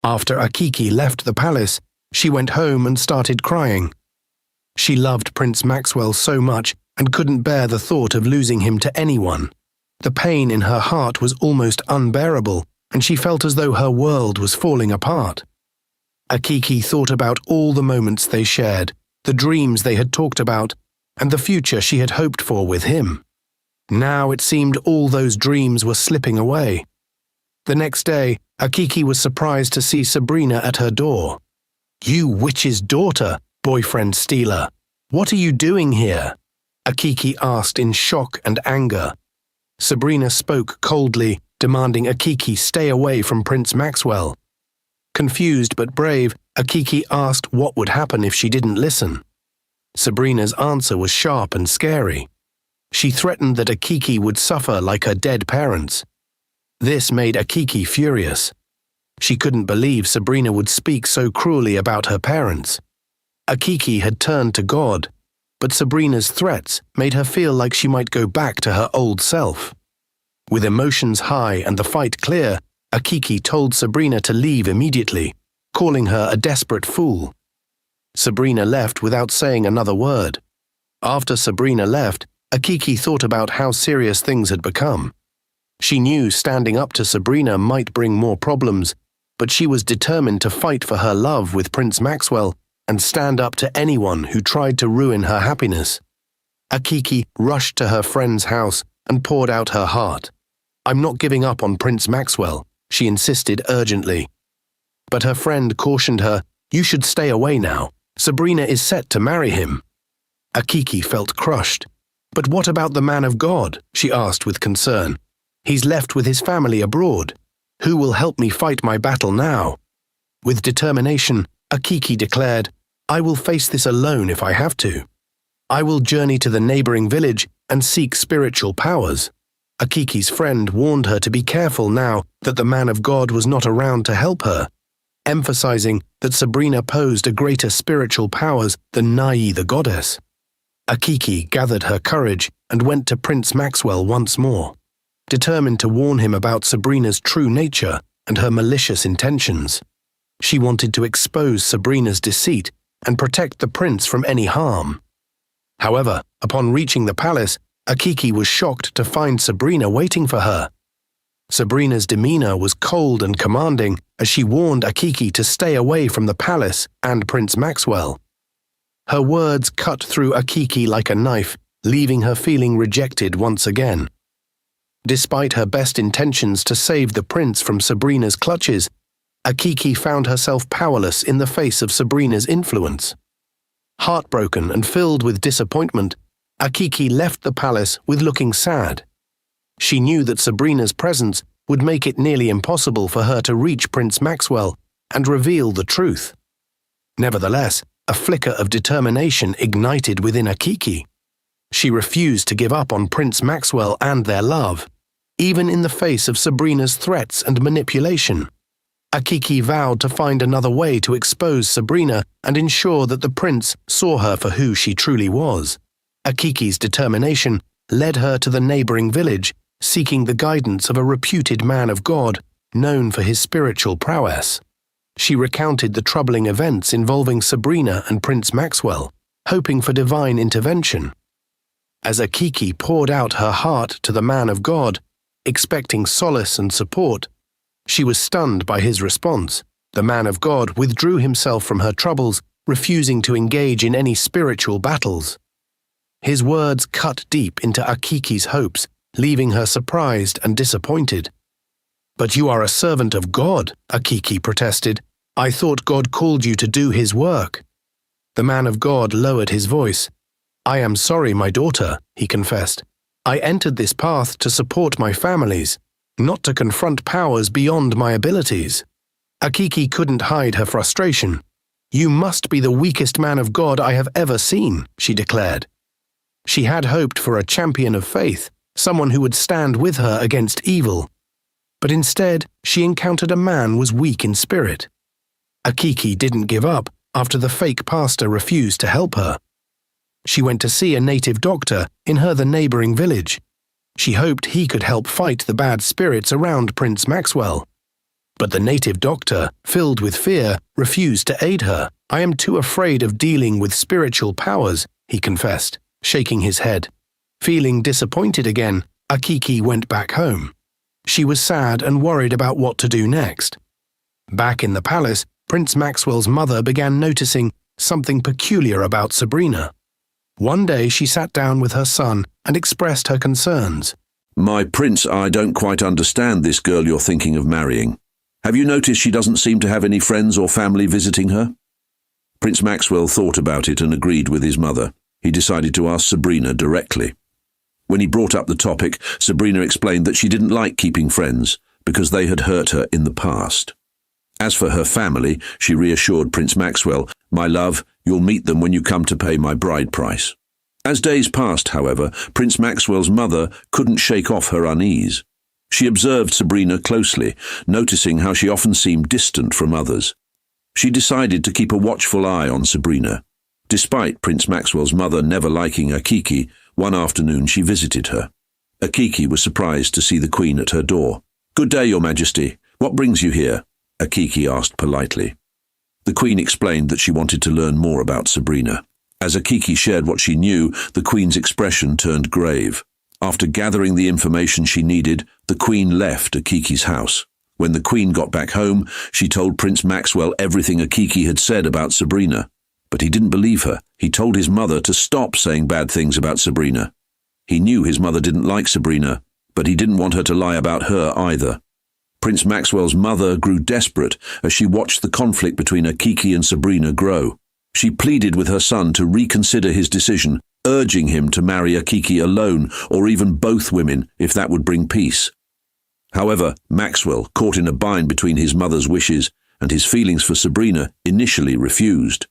After Akiki left the palace, she went home and started crying. She loved Prince Maxwell so much and couldn't bear the thought of losing him to anyone. The pain in her heart was almost unbearable, and she felt as though her world was falling apart. Akiki thought about all the moments they shared, the dreams they had talked about, and the future she had hoped for with him. Now it seemed all those dreams were slipping away. The next day, Akiki was surprised to see Sabrina at her door. "You witch's daughter, boyfriend stealer, what are you doing here?" Akiki asked in shock and anger. Sabrina spoke coldly, demanding Akiki stay away from Prince Maxwell. Confused but brave, Akiki asked what would happen if she didn't listen. Sabrina's answer was sharp and scary. She threatened that Akiki would suffer like her dead parents. This made Akiki furious. She couldn't believe Sabrina would speak so cruelly about her parents. Akiki had turned to God, but Sabrina's threats made her feel like she might go back to her old self. With emotions high and the fight clear, Akiki told Sabrina to leave immediately, calling her a desperate fool. Sabrina left without saying another word. After Sabrina left, Akiki thought about how serious things had become. She knew standing up to Sabrina might bring more problems, but she was determined to fight for her love with Prince Maxwell and stand up to anyone who tried to ruin her happiness. Akiki rushed to her friend's house and poured out her heart. "I'm not giving up on Prince Maxwell," she insisted urgently. But her friend cautioned her, "You should stay away now. Sabrina is set to marry him." Akiki felt crushed. "But what about the man of God?" she asked with concern. "He's left with his family abroad. Who will help me fight my battle now?" With determination, Akiki declared, "I will face this alone if I have to. I will journey to the neighboring village and seek spiritual powers." Akiki's friend warned her to be careful now that the man of God was not around to help her, emphasizing that Sabrina posed a greater spiritual powers than Nai the goddess. Akiki gathered her courage and went to Prince Maxwell once more, determined to warn him about Sabrina's true nature and her malicious intentions. She wanted to expose Sabrina's deceit and protect the prince from any harm. However, upon reaching the palace, Akiki was shocked to find Sabrina waiting for her. Sabrina's demeanor was cold and commanding as she warned Akiki to stay away from the palace and Prince Maxwell. Her words cut through Akiki like a knife, leaving her feeling rejected once again. Despite her best intentions to save the prince from Sabrina's clutches, Akiki found herself powerless in the face of Sabrina's influence. Heartbroken and filled with disappointment, Akiki left the palace with looking sad. She knew that Sabrina's presence would make it nearly impossible for her to reach Prince Maxwell and reveal the truth. Nevertheless, a flicker of determination ignited within Akiki. She refused to give up on Prince Maxwell and their love, even in the face of Sabrina's threats and manipulation. Akiki vowed to find another way to expose Sabrina and ensure that the prince saw her for who she truly was. Akiki's determination led her to the neighboring village, seeking the guidance of a reputed man of God known for his spiritual prowess. She recounted the troubling events involving Sabrina and Prince Maxwell, hoping for divine intervention. As Akiki poured out her heart to the man of God, expecting solace and support, she was stunned by his response. The man of God withdrew himself from her troubles, refusing to engage in any spiritual battles. His words cut deep into Akiki's hopes, leaving her surprised and disappointed. "But you are a servant of God," Akiki protested. "I thought God called you to do his work." The man of God lowered his voice. "I am sorry, my daughter," he confessed. "I entered this path to support my families, not to confront powers beyond my abilities." Akiki couldn't hide her frustration. "You must be the weakest man of God I have ever seen," she declared. She had hoped for a champion of faith, someone who would stand with her against evil. But instead, she encountered a man who was weak in spirit. Akiki didn't give up after the fake pastor refused to help her. She went to see a native doctor in the neighboring village. She hoped he could help fight the bad spirits around Prince Maxwell. But the native doctor, filled with fear, refused to aid her. "I am too afraid of dealing with spiritual powers," he confessed, shaking his head. Feeling disappointed again, Akiki went back home. She was sad and worried about what to do next. Back in the palace, Prince Maxwell's mother began noticing something peculiar about Sabrina. One day she sat down with her son and expressed her concerns. "My prince, I don't quite understand this girl you're thinking of marrying. Have you noticed she doesn't seem to have any friends or family visiting her?" Prince Maxwell thought about it and agreed with his mother. He decided to ask Sabrina directly. When he brought up the topic, Sabrina explained that she didn't like keeping friends because they had hurt her in the past. As for her family, she reassured Prince Maxwell, "My love, you'll meet them when you come to pay my bride price." As days passed, however, Prince Maxwell's mother couldn't shake off her unease. She observed Sabrina closely, noticing how she often seemed distant from others. She decided to keep a watchful eye on Sabrina. Despite Prince Maxwell's mother never liking Akiki, one afternoon she visited her. Akiki was surprised to see the Queen at her door. "Good day, Your Majesty. What brings you here?" Akiki asked politely. The Queen explained that she wanted to learn more about Sabrina. As Akiki shared what she knew, the Queen's expression turned grave. After gathering the information she needed, the Queen left Akiki's house. When the Queen got back home, she told Prince Maxwell everything Akiki had said about Sabrina. But he didn't believe her. He told his mother to stop saying bad things about Sabrina. He knew his mother didn't like Sabrina, but he didn't want her to lie about her either. Prince Maxwell's mother grew desperate as she watched the conflict between Akiki and Sabrina grow. She pleaded with her son to reconsider his decision, urging him to marry Akiki alone or even both women if that would bring peace. However, Maxwell, caught in a bind between his mother's wishes and his feelings for Sabrina, initially refused.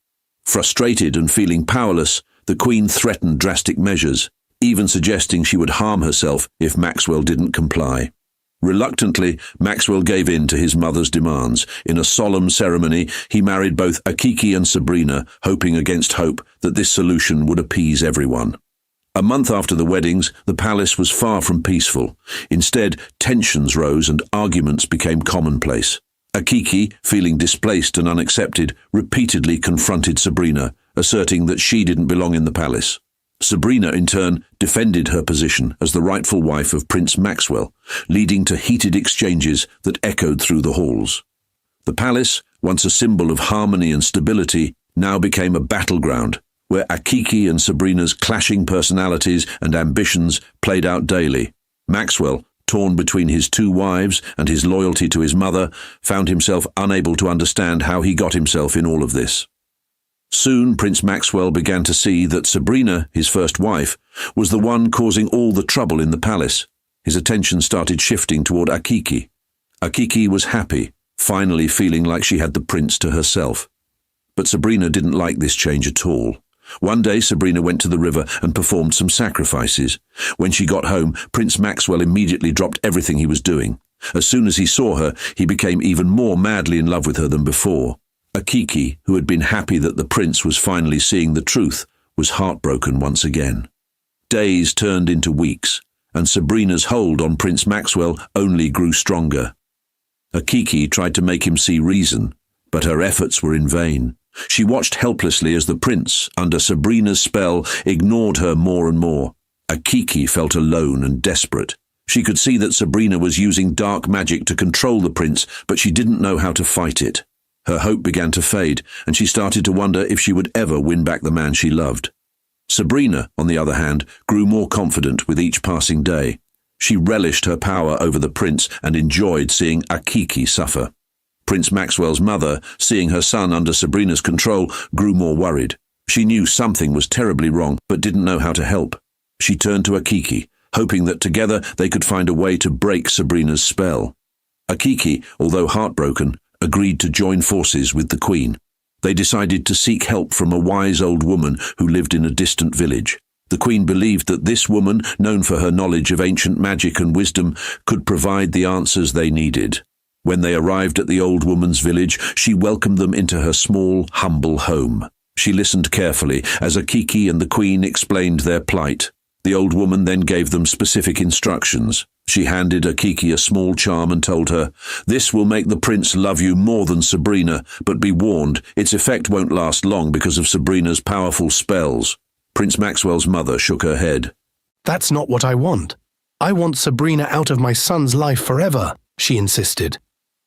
Frustrated and feeling powerless, the Queen threatened drastic measures, even suggesting she would harm herself if Maxwell didn't comply. Reluctantly, Maxwell gave in to his mother's demands. In a solemn ceremony, he married both Akiki and Sabrina, hoping against hope that this solution would appease everyone. A month after the weddings, the palace was far from peaceful. Instead, tensions rose and arguments became commonplace. Akiki, feeling displaced and unaccepted, repeatedly confronted Sabrina, asserting that she didn't belong in the palace. Sabrina, in turn, defended her position as the rightful wife of Prince Maxwell, leading to heated exchanges that echoed through the halls. The palace, once a symbol of harmony and stability, now became a battleground, where Akiki and Sabrina's clashing personalities and ambitions played out daily. Maxwell, torn between his two wives and his loyalty to his mother, found himself unable to understand how he got himself in all of this. Soon Prince Maxwell began to see that Sabrina, his first wife, was the one causing all the trouble in the palace. His attention started shifting toward Akiki. Akiki was happy, finally feeling like she had the prince to herself. But Sabrina didn't like this change at all. One day Sabrina went to the river and performed some sacrifices. When she got home, Prince Maxwell immediately dropped everything he was doing. As soon as he saw her, he became even more madly in love with her than before. Akiki, who had been happy that the prince was finally seeing the truth, was heartbroken once again. Days turned into weeks, and Sabrina's hold on Prince Maxwell only grew stronger. Akiki tried to make him see reason, but her efforts were in vain. She watched helplessly as the prince, under Sabrina's spell, ignored her more and more. Akiki felt alone and desperate. She could see that Sabrina was using dark magic to control the prince, but she didn't know how to fight it. Her hope began to fade, and she started to wonder if she would ever win back the man she loved. Sabrina, on the other hand, grew more confident with each passing day. She relished her power over the prince and enjoyed seeing Akiki suffer. Prince Maxwell's mother, seeing her son under Sabrina's control, grew more worried. She knew something was terribly wrong, but didn't know how to help. She turned to Akiki, hoping that together they could find a way to break Sabrina's spell. Akiki, although heartbroken, agreed to join forces with the Queen. They decided to seek help from a wise old woman who lived in a distant village. The Queen believed that this woman, known for her knowledge of ancient magic and wisdom, could provide the answers they needed. When they arrived at the old woman's village, she welcomed them into her small, humble home. She listened carefully as Akiki and the Queen explained their plight. The old woman then gave them specific instructions. She handed Akiki a small charm and told her, "This will make the prince love you more than Sabrina, but be warned, its effect won't last long because of Sabrina's powerful spells." Prince Maxwell's mother shook her head. "That's not what I want. I want Sabrina out of my son's life forever," she insisted.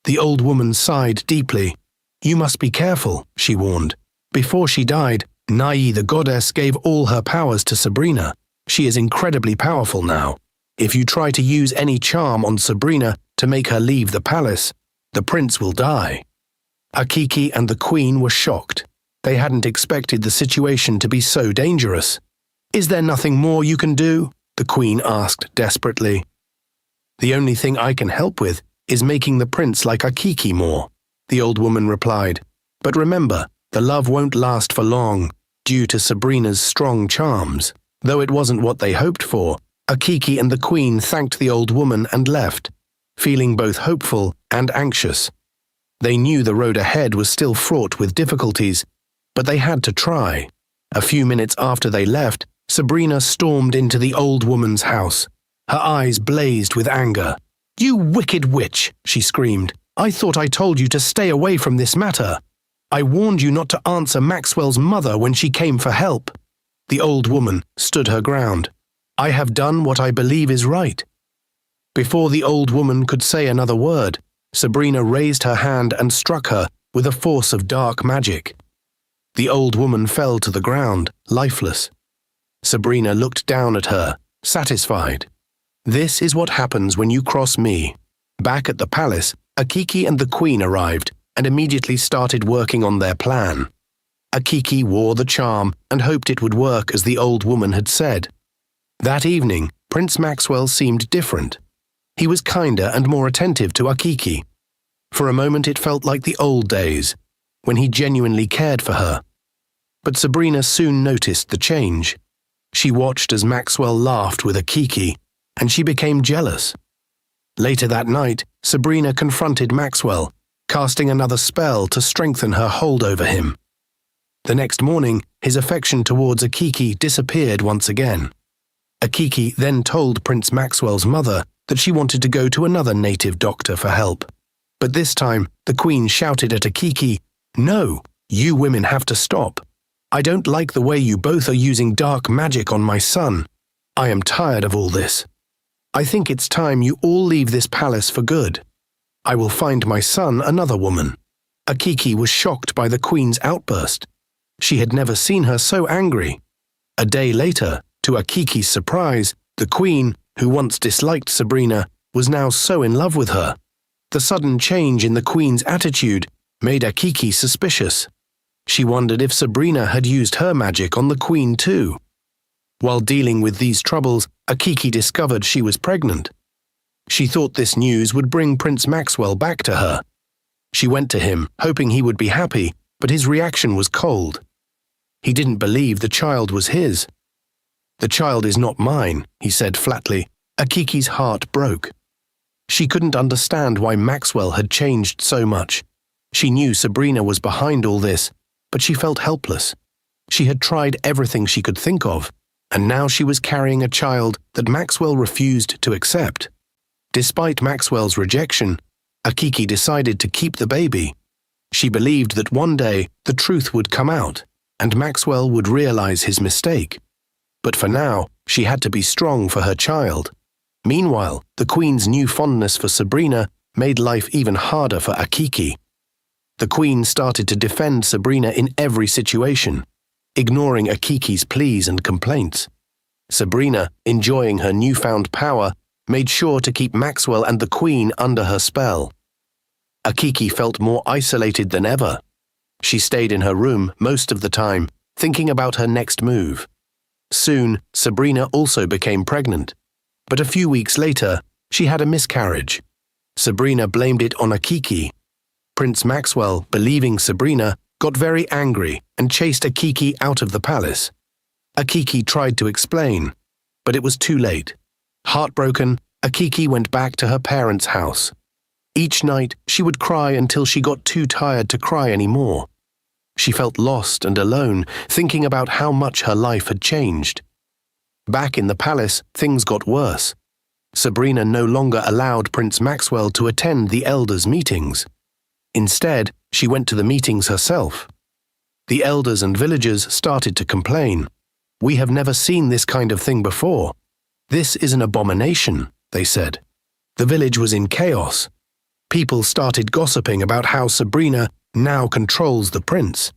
The old woman sighed deeply. "You must be careful," she warned. "Before she died, Nai the goddess gave all her powers to Sabrina. She is incredibly powerful now. If you try to use any charm on Sabrina to make her leave the palace, the prince will die." Akiki and the queen were shocked. They hadn't expected the situation to be so dangerous. "Is there nothing more you can do?" the queen asked desperately. "The only thing I can help with is making the prince like Akiki more," the old woman replied. "But remember, the love won't last for long due to Sabrina's strong charms." Though it wasn't what they hoped for, Akiki and the queen thanked the old woman and left, feeling both hopeful and anxious. They knew the road ahead was still fraught with difficulties, but they had to try. A few minutes after they left, Sabrina stormed into the old woman's house. Her eyes blazed with anger. "You wicked witch!" she screamed. "I thought I told you to stay away from this matter. I warned you not to answer Maxwell's mother when she came for help." The old woman stood her ground. "I have done what I believe is right." Before the old woman could say another word, Sabrina raised her hand and struck her with a force of dark magic. The old woman fell to the ground, lifeless. Sabrina looked down at her, satisfied. "This is what happens when you cross me." Back at the palace, Akiki and the queen arrived and immediately started working on their plan. Akiki wore the charm and hoped it would work as the old woman had said. That evening, Prince Maxwell seemed different. He was kinder and more attentive to Akiki. For a moment it felt like the old days, when he genuinely cared for her. But Sabrina soon noticed the change. She watched as Maxwell laughed with Akiki, and she became jealous. Later that night, Sabrina confronted Maxwell, casting another spell to strengthen her hold over him. The next morning, his affection towards Akiki disappeared once again. Akiki then told Prince Maxwell's mother that she wanted to go to another native doctor for help. But this time, the queen shouted at Akiki, "No, you women have to stop. I don't like the way you both are using dark magic on my son. I am tired of all this. I think it's time you all leave this palace for good. I will find my son another woman." Akiki was shocked by the queen's outburst. She had never seen her so angry. A day later, to Akiki's surprise, the queen, who once disliked Sabrina, was now so in love with her. The sudden change in the queen's attitude made Akiki suspicious. She wondered if Sabrina had used her magic on the queen too. While dealing with these troubles, Akiki discovered she was pregnant. She thought this news would bring Prince Maxwell back to her. She went to him, hoping he would be happy, but his reaction was cold. He didn't believe the child was his. "The child is not mine," he said flatly. Akiki's heart broke. She couldn't understand why Maxwell had changed so much. She knew Sabrina was behind all this, but she felt helpless. She had tried everything she could think of, and now she was carrying a child that Maxwell refused to accept. Despite Maxwell's rejection, Akiki decided to keep the baby. She believed that one day the truth would come out, and Maxwell would realize his mistake. But for now, she had to be strong for her child. Meanwhile, the queen's new fondness for Sabrina made life even harder for Akiki. The queen started to defend Sabrina in every situation, ignoring Akiki's pleas and complaints. Sabrina, enjoying her newfound power, made sure to keep Maxwell and the queen under her spell. Akiki felt more isolated than ever. She stayed in her room most of the time, thinking about her next move. Soon, Sabrina also became pregnant. But a few weeks later, she had a miscarriage. Sabrina blamed it on Akiki. Prince Maxwell, believing Sabrina, got very angry and chased Akiki out of the palace. Akiki tried to explain, but it was too late. Heartbroken, Akiki went back to her parents' house. Each night, she would cry until she got too tired to cry anymore. She felt lost and alone, thinking about how much her life had changed. Back in the palace, things got worse. Sabrina no longer allowed Prince Maxwell to attend the elders' meetings. Instead, she went to the meetings herself. The elders and villagers started to complain. "We have never seen this kind of thing before. This is an abomination," they said. The village was in chaos. People started gossiping about how Sabrina now controls the prince.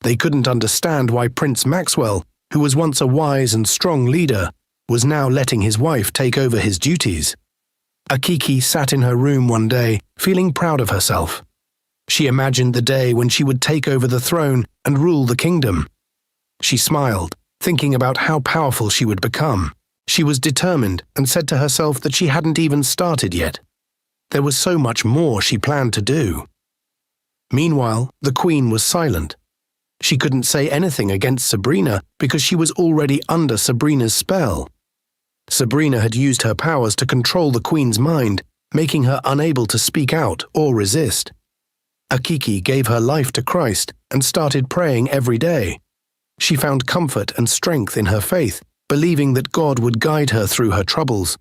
They couldn't understand why Prince Maxwell, who was once a wise and strong leader, was now letting his wife take over his duties. Akiki sat in her room one day, feeling proud of herself. She imagined the day when she would take over the throne and rule the kingdom. She smiled, thinking about how powerful she would become. She was determined and said to herself that she hadn't even started yet. There was so much more she planned to do. Meanwhile, the queen was silent. She couldn't say anything against Sabrina because she was already under Sabrina's spell. Sabrina had used her powers to control the queen's mind, making her unable to speak out or resist. Akiki gave her life to Christ and started praying every day. She found comfort and strength in her faith, believing that God would guide her through her troubles.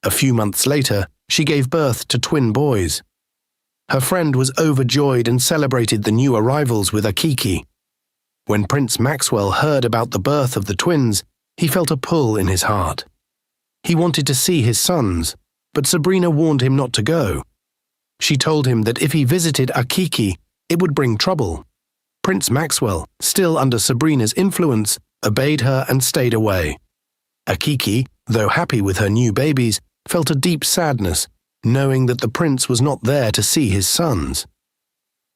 A few months later, she gave birth to twin boys. Her friend was overjoyed and celebrated the new arrivals with Akiki. When Prince Maxwell heard about the birth of the twins, he felt a pull in his heart. He wanted to see his sons, but Sabrina warned him not to go. She told him that if he visited Akiki, it would bring trouble. Prince Maxwell, still under Sabrina's influence, obeyed her and stayed away. Akiki, though happy with her new babies, felt a deep sadness, knowing that the prince was not there to see his sons.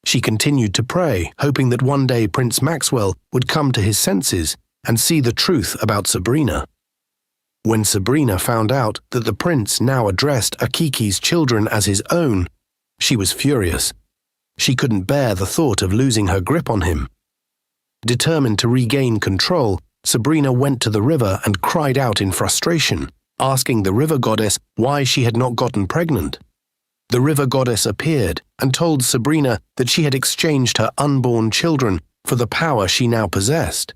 She continued to pray, hoping that one day Prince Maxwell would come to his senses and see the truth about Sabrina. When Sabrina found out that the prince now addressed Akiki's children as his own, she was furious. She couldn't bear the thought of losing her grip on him. Determined to regain control, Sabrina went to the river and cried out in frustration, asking the river goddess why she had not gotten pregnant. The river goddess appeared and told Sabrina that she had exchanged her unborn children for the power she now possessed.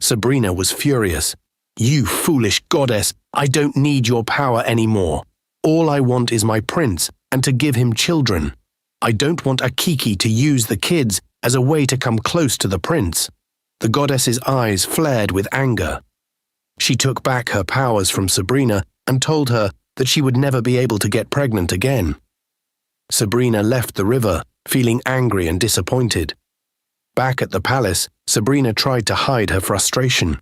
Sabrina was furious. "You foolish goddess, I don't need your power anymore. All I want is my prince and to give him children. I don't want Akiki to use the kids as a way to come close to the prince." The goddess's eyes flared with anger. She took back her powers from Sabrina and told her that she would never be able to get pregnant again. Sabrina left the river, feeling angry and disappointed. Back at the palace, Sabrina tried to hide her frustration.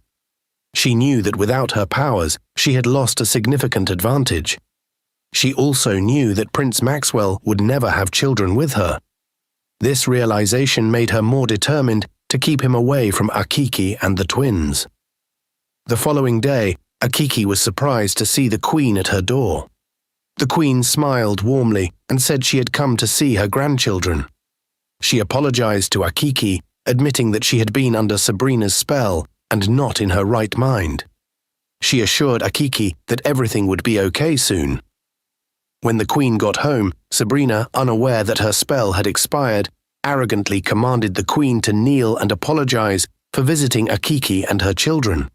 She knew that without her powers, she had lost a significant advantage. She also knew that Prince Maxwell would never have children with her. This realization made her more determined to keep him away from Akiki and the twins. The following day, Akiki was surprised to see the queen at her door. The queen smiled warmly and said she had come to see her grandchildren. She apologized to Akiki, admitting that she had been under Sabrina's spell and not in her right mind. She assured Akiki that everything would be okay soon. When the queen got home, Sabrina, unaware that her spell had expired, arrogantly commanded the queen to kneel and apologize for visiting Akiki and her children.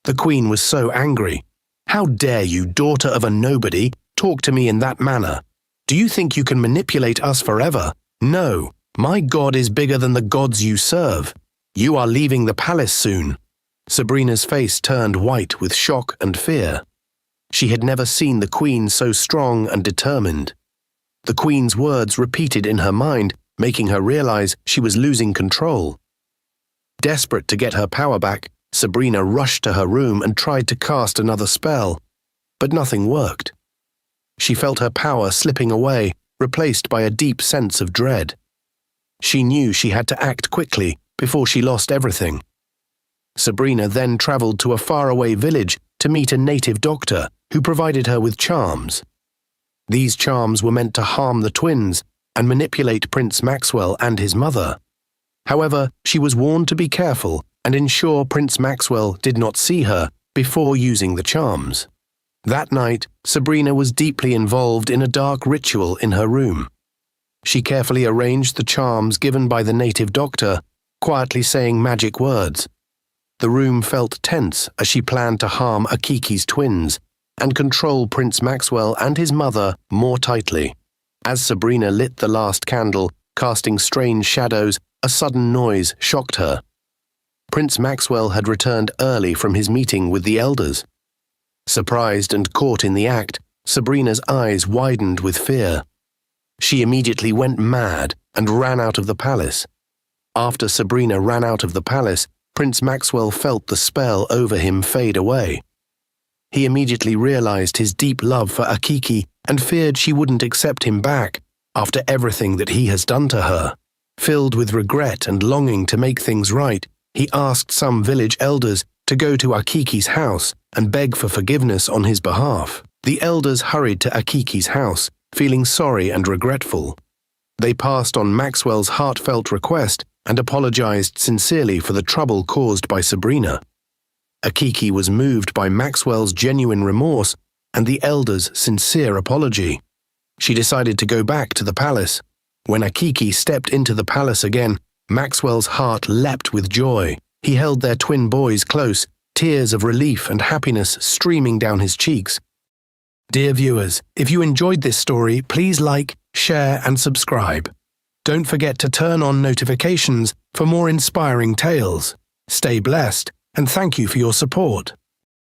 The queen was so angry. "How dare you, daughter of a nobody, talk to me in that manner? Do you think you can manipulate us forever? No, my God is bigger than the gods you serve. You are leaving the palace soon." Sabrina's face turned white with shock and fear. She had never seen the queen so strong and determined. The queen's words repeated in her mind, making her realize she was losing control. Desperate to get her power back, Sabrina rushed to her room and tried to cast another spell, but nothing worked. She felt her power slipping away, replaced by a deep sense of dread. She knew she had to act quickly before she lost everything. Sabrina then traveled to a faraway village to meet a native doctor who provided her with charms. These charms were meant to harm the twins and manipulate Prince Maxwell and his mother. However, she was warned to be careful and ensure Prince Maxwell did not see her before using the charms. That night, Sabrina was deeply involved in a dark ritual in her room. She carefully arranged the charms given by the native doctor, quietly saying magic words. The room felt tense as she planned to harm Akiki's twins, and control Prince Maxwell and his mother more tightly. As Sabrina lit the last candle, casting strange shadows, a sudden noise shocked her. Prince Maxwell had returned early from his meeting with the elders. Surprised and caught in the act, Sabrina's eyes widened with fear. She immediately went mad and ran out of the palace. After Sabrina ran out of the palace, Prince Maxwell felt the spell over him fade away. He immediately realized his deep love for Akiki and feared she wouldn't accept him back after everything that he has done to her. Filled with regret and longing to make things right, he asked some village elders to go to Akiki's house and beg for forgiveness on his behalf. The elders hurried to Akiki's house, feeling sorry and regretful. They passed on Maxwell's heartfelt request and apologized sincerely for the trouble caused by Sabrina. Akiki was moved by Maxwell's genuine remorse and the elders' sincere apology. She decided to go back to the palace. When Akiki stepped into the palace again, Maxwell's heart leapt with joy. He held their twin boys close, tears of relief and happiness streaming down his cheeks. Dear viewers, if you enjoyed this story, please like, share and subscribe. Don't forget to turn on notifications for more inspiring tales. Stay blessed, and thank you for your support.